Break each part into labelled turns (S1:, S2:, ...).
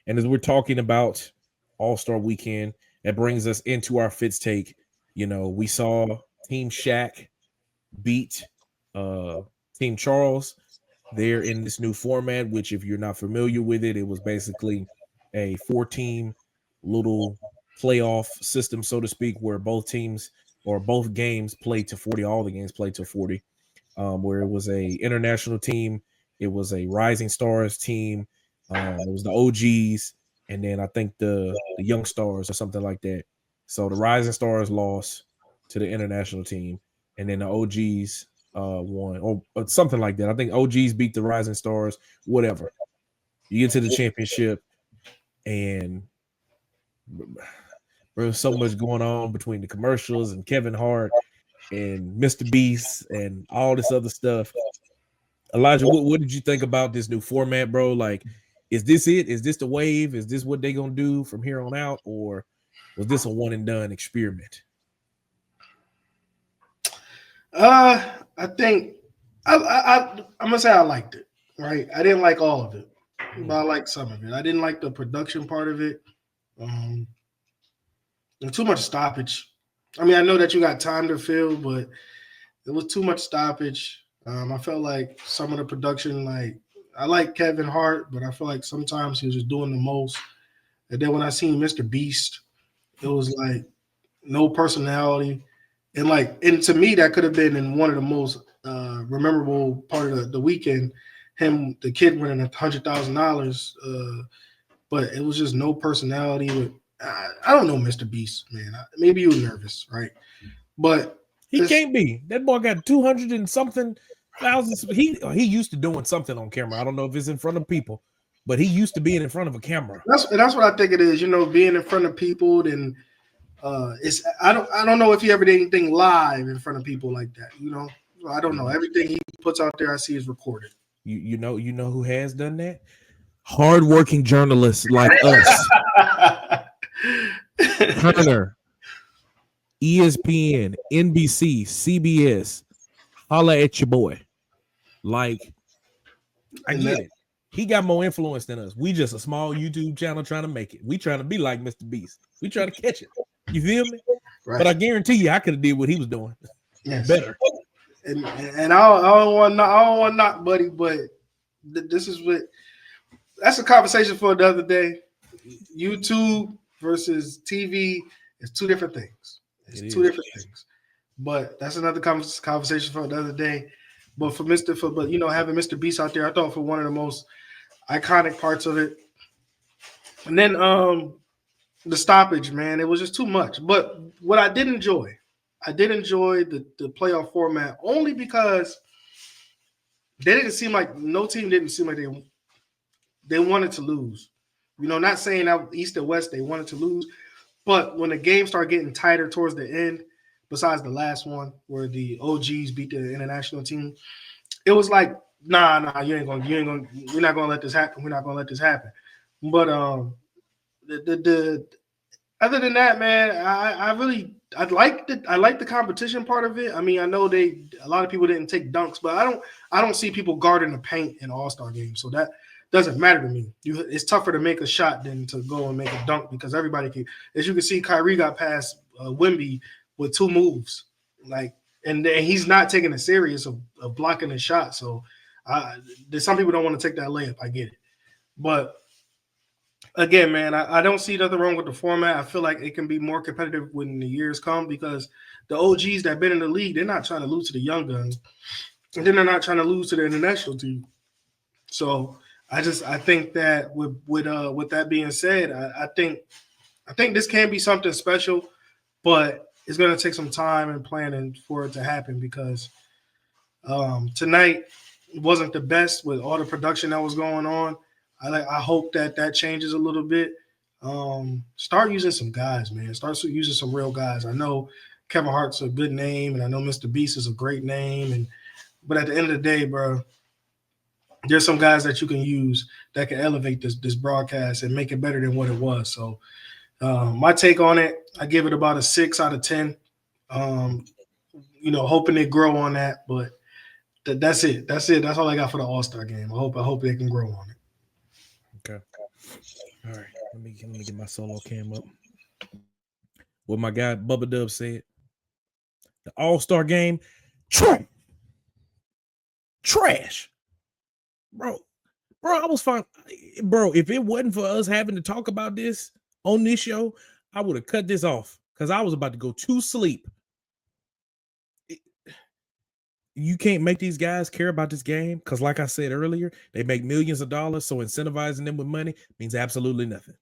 S1: And as we're talking about All-Star Weekend, that brings us into our Fitz take. We saw Team Shaq beat uh Team Charles. They're in this new format, which if you're not familiar with it, it was basically a four-team little playoff system, so to speak, where both teams or both games played to 40, all the games played to 40, where it was a international team, it was a Rising Stars team, it was the OGs, and then I think the Young Stars or something like that. So the Rising Stars lost to the international team, and then the OGs won, or something like that. I think OGs beat the Rising Stars, whatever. You get to the championship, and there's so much going on between the commercials and Kevin Hart and Mr. Beast and all this other stuff. Elijah, what did you think about this new format, bro? Like, is this it? Is this the wave? Is this what they're gonna do from here on out, or was this a one and done experiment?
S2: I think I'm gonna say I liked it. Right, I didn't like all of it, but I liked some of it. I didn't like the production part of it. There's too much stoppage. I mean, I know that you got time to fill, but it was too much stoppage. I felt like some of the production, like I like Kevin Hart, but I feel like sometimes he was just doing the most. And then when I seen Mr. Beast, it was like no personality, and to me that could have been in one of the most memorable part of the weekend. Him, the kid winning $100,000, but it was just no personality. I don't know, Mr. Beast, man. Maybe you were nervous, right? But
S1: he can't be. That boy got 200 and something thousands. He used to doing something on camera. I don't know if it's in front of people, but he used to being in front of a camera.
S2: That's what I think it is. Being in front of people. Then it's I don't know if he ever did anything live in front of people like that. I don't know. Everything he puts out there, I see is recorded.
S1: You know who has done that? Hardworking journalists like us. Turner, ESPN, NBC, CBS, holla at your boy. Like, I get it. He got more influence than us. We just a small YouTube channel trying to make it. We trying to be like Mr. Beast. We trying to catch it. You feel me? Right. But I guarantee you, I could have did what he was doing. Yes. Better.
S2: And I don't want to knock, buddy, but this is what. That's a conversation for another day. YouTube versus TV is two different things. It's two different things. But that's another conversation for another day. But having Mr. Beast out there, I thought for one of the most iconic parts of it. And then the stoppage, man, it was just too much. But what I did enjoy the playoff format only because no team didn't seem like they wanted to lose. Not saying that East or West they wanted to lose, but when the game started getting tighter towards the end, besides the last one where the OGs beat the international team, it was like, nah, we're not gonna let this happen. We're not gonna let this happen. But the other than that, man, I like the competition part of it. I mean, I know a lot of people didn't take dunks, but I don't see people guarding the paint in All-Star games, so that doesn't matter to me. It's tougher to make a shot than to go and make a dunk because everybody can. As you can see, Kyrie got past Wemby with two moves, and he's not taking it serious of blocking the shot. So some people don't want to take that layup. I get it, but again, man, I don't see nothing wrong with the format. I feel like it can be more competitive when the years come because the OGs that been in the league, they're not trying to lose to the young guns, and then they're not trying to lose to the international team. So I think that with that being said, I think this can be something special, but it's going to take some time and planning for it to happen because tonight wasn't the best with all the production that was going on. I hope that changes a little bit. Start using some guys, man. Start using some real guys. I know Kevin Hart's a good name, and I know Mr. Beast is a great name, but at the end of the day, bro, there's some guys that you can use that can elevate this broadcast and make it better than what it was. So my take on it, I give it about a 6 out of 10. Hoping they grow on that, but that's it. That's all I got for the All-Star game. I hope they can grow on it.
S1: Okay. All right, let me get my solo cam up. What my guy Bubba Dub said: the All-Star game, trash, trash, bro. Bro, I was fine, bro. If it wasn't for us having to talk about this on this show, I would have cut this off because I was about to go to sleep. You can't make these guys care about this game because, like I said earlier, they make millions of dollars. So incentivizing them with money means absolutely nothing.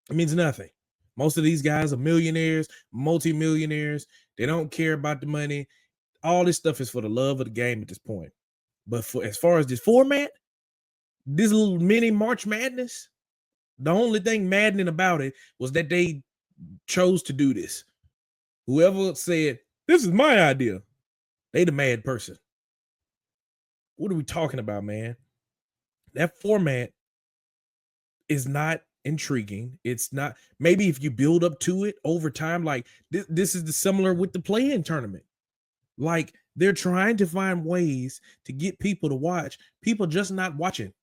S1: It means nothing. Most of these guys are millionaires, multimillionaires. They don't care about the money. All this stuff is for the love of the game at this point. But for as far as this format, this little mini March Madness, the only thing maddening about it was that they chose to do this. Whoever said, this is my idea, they the mad person. What are we talking about, man? That format is not intriguing. It's not. Maybe if you build up to it over time, like this is the similar with the play-in tournament. Like they're trying to find ways to get people to watch. People just not watching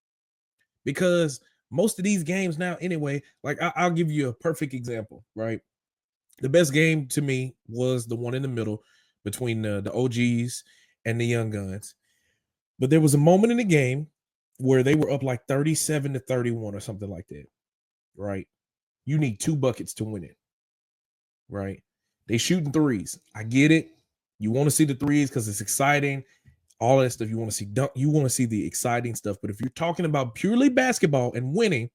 S1: because most of these games now, anyway. Like I'll give you a perfect example, right? The best game to me was the one in the middle between the OGs and the young guns. But there was a moment in the game where they were up like 37-31 or something like that, right? You need 2 buckets to win it, right? They shooting threes. I get it. You want to see the threes because it's exciting. All that stuff you want to see. You want to see the exciting stuff. But if you're talking about purely basketball and winning,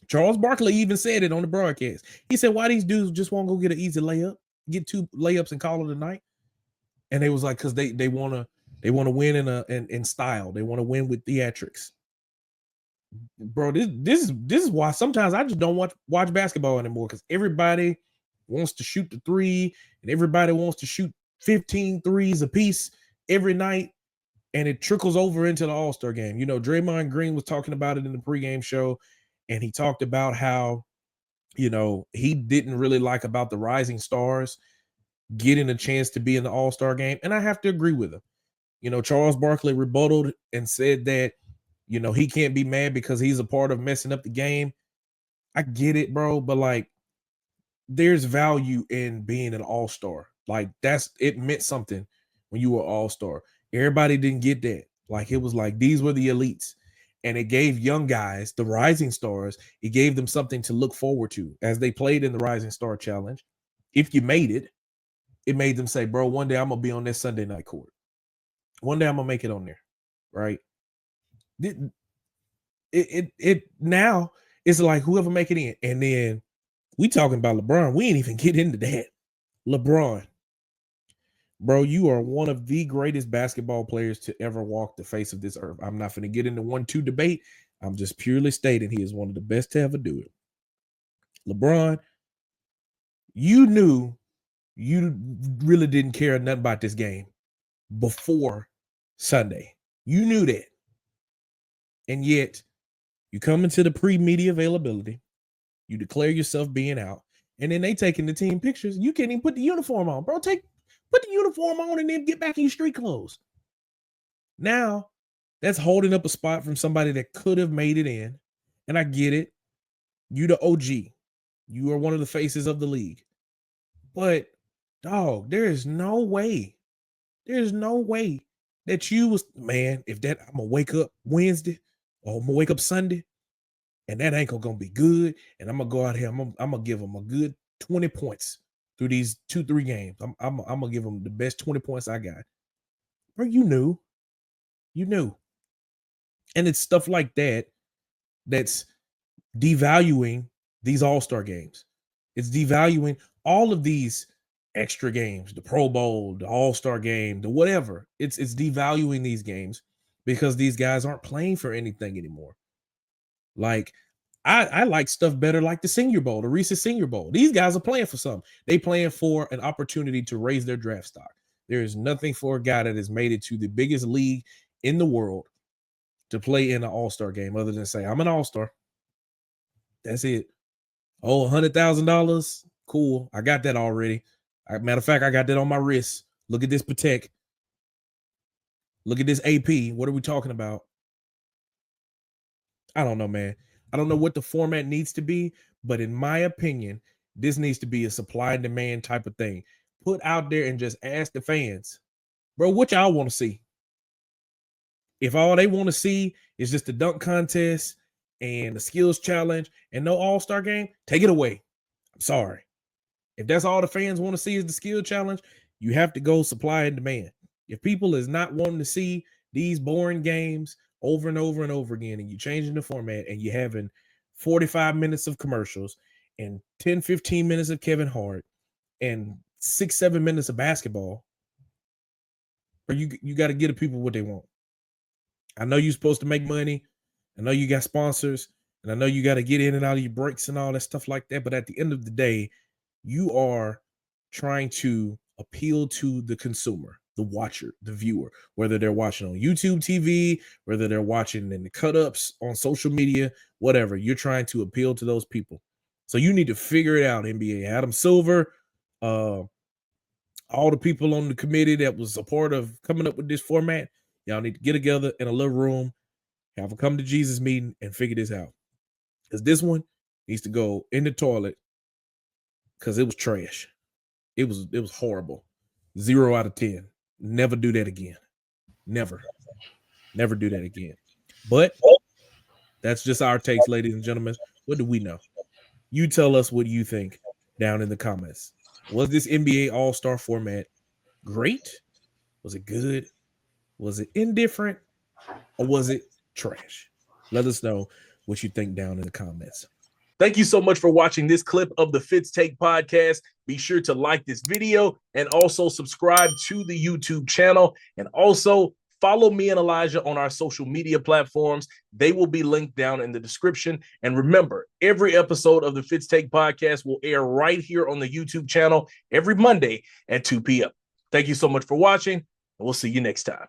S1: Charles Barkley even said it on the broadcast. He said, why these dudes just won't go get an easy layup, get 2 layups and call it a night? And they was like, because they want to win in style. They want to win with theatrics. Bro, this is why sometimes I just don't watch basketball anymore because everybody wants to shoot the three and everybody wants to shoot 15 threes a piece every night, and it trickles over into the All-Star game. You know, Draymond Green was talking about it in the pregame show, and he talked about how, you know, he didn't really like about the rising stars getting a chance to be in the All-Star game, and I have to agree with him. You know, Charles Barkley rebutted and said that, you know, he can't be mad because he's a part of messing up the game. I get it, bro, but like there's value in being an all-star. Like it meant something when you were all-star. Everybody didn't get that. Like it was like these were the elites. And it gave young guys, the rising stars, it gave them something to look forward to as they played in the Rising Star Challenge. If you made it, it made them say, bro, one day I'm gonna be on this Sunday night court. One day I'm gonna make it on there. Right. It now it's like whoever make it in. And then we talking about LeBron. We ain't even get into that. LeBron, bro, you are one of the greatest basketball players to ever walk the face of this earth. I'm not going to get into 1-2 debate. I'm just purely stating he is one of the best to ever do it. LeBron, you knew you really didn't care nothing about this game before Sunday. You knew that. And yet you come into the pre-media availability. You declare yourself being out, and then they taking the team pictures. You can't even put the uniform on, bro. Put the uniform on and then get back in your street clothes. Now, that's holding up a spot from somebody that could have made it in. And I get it. You the OG. You are one of the faces of the league. But, dog, there is no way. There's no way that you was, man, if that I'm going to wake up Wednesday or I'm going to wake up Sunday and that ankle gonna be good, and I'm gonna go out here. I'm gonna give them a good 20 points through these 2-3 games. I'm gonna give them the best 20 points I got. Bro, you knew, and it's stuff like that that's devaluing these All-Star games. It's devaluing all of these extra games, the Pro Bowl, the All-Star game, the whatever. It's devaluing these games because these guys aren't playing for anything anymore. Like I like stuff better like the Senior Bowl, the recent Senior Bowl. These guys are playing for something. They playing for an opportunity to raise their draft stock. There is nothing for a guy that has made it to the biggest league in the world to play in an all-star game other than say, I'm an all-star. That's it. Oh, $100,000. Cool. I got that already. Matter of fact, I got that on my wrist. Look at this Patek. Look at this AP. What are we talking about? I don't know, man. I don't know what the format needs to be, but in my opinion, this needs to be a supply and demand type of thing. Put out there and just ask the fans, bro, what y'all want to see? If all they want to see is just the dunk contest and the skills challenge and no all-star game, take it away. I'm sorry. If that's all the fans want to see is the skill challenge, you have to go supply and demand. If people is not wanting to see these boring games over and over and over again, and you changing the format and you having 45 minutes of commercials and 10, 15 minutes of Kevin Hart and 6, 7 minutes of basketball, or you got to get the people what they want. I know you're supposed to make money. I know you got sponsors, and I know you got to get in and out of your breaks and all that stuff like that. But at the end of the day, you are trying to appeal to the consumer, the watcher, the viewer, whether they're watching on YouTube TV, whether they're watching in the cut-ups on social media, whatever. You're trying to appeal to those people. So you need to figure it out, NBA. Adam Silver, all the people on the committee that was a part of coming up with this format, y'all need to get together in a little room, have a come to Jesus meeting, and figure this out. Because this one needs to go in the toilet because it was trash. It was horrible. 0 out of 10. Never do that again. Never do that again. But that's just our takes, ladies and gentlemen. What do we know? You tell us what you think down in the comments. Was this NBA All-Star format great? Was it good? Was it indifferent? Or was it trash? Let us know what you think down in the comments. Thank you so much for watching this clip of the Fitz Take podcast. Be sure to like this video and also subscribe to the YouTube channel. And also follow me and Elijah on our social media platforms. They will be linked down in the description. And remember, every episode of the Fitz Take podcast will air right here on the YouTube channel every Monday at 2 p.m. Thank you so much for watching, and we'll see you next time.